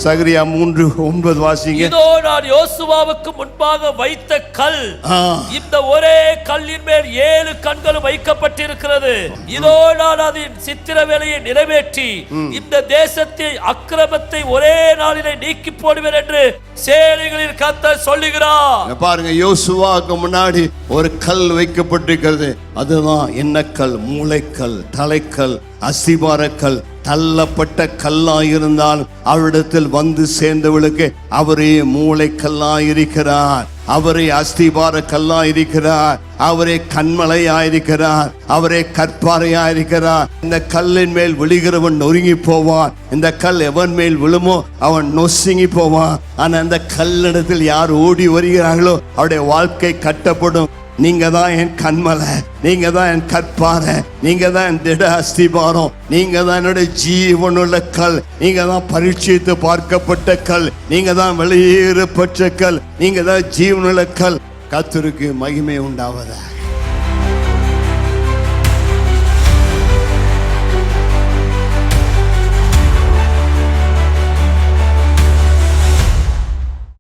சகரியா 3:9 வாசிங்க. இதோ நான் யோசுவாவுக்கு முன்பாக வைத்த கல், இந்த ஒரே கல்லின் மேல் 7 கண்களும் வைக்கப்பட்டிருக்கிறது. இதோ நான் அதன் சித்திர வேலையை நிறைவேற்றி இந்த தேசத்தின் அக்கிரமத்தை ஒரே நாளிலே நீக்கி போடுவேன் என்று சேனைகளின் கர்த்தர் சொல்லுகிறார். பாருங்க, யோசுவாவுக்கு முன்னாடி ஒரு கல் வைக்கப்பட்டிருக்கிறது. அதுதான் என்ன கல்? மூளைக்கல், தலைக்கல், அஸ்திபாரக்கல். தள்ளப்பட்ட கல்லாயிருந்தால் அவரிடத்தில் வந்து சேர்ந்தவளுக்கு அவரே மூளைக்கல்லாயிருக்கிறார், அவரே அஸ்திபார கல்லாயிருக்கிறார், அவரே கண்மலையாயிருக்கிறார், அவரே கற்பாறையாயிருக்கிறார். இந்த கல்லின் மேல் விழுகிறவன் நொறுங்கி போவான், இந்த கல் எவன் மேல் விழுமோ அவன் நொசுங்கி போவான். ஆனா அந்த கல்லிடத்தில் யார் ஓடி வருகிறார்களோ அவருடைய வாழ்க்கை கட்டப்படும். நீங்க தான் என் கண்மலை, நீங்க தான் என் கற்பாறை, நீங்க தான் என் திட அஸ்திபாரம், நீங்க தான் என்னுடைய ஜீவனுள்ள கல், நீங்க தான் பரீட்சித்து பார்க்கப்பட்ட கல், நீங்க தான் வெளியேறப்பட்ட கல், நீங்க தான் ஜீவனுள்ள கல். கர்த்தருக்கு மகிமை உண்டாவதாக.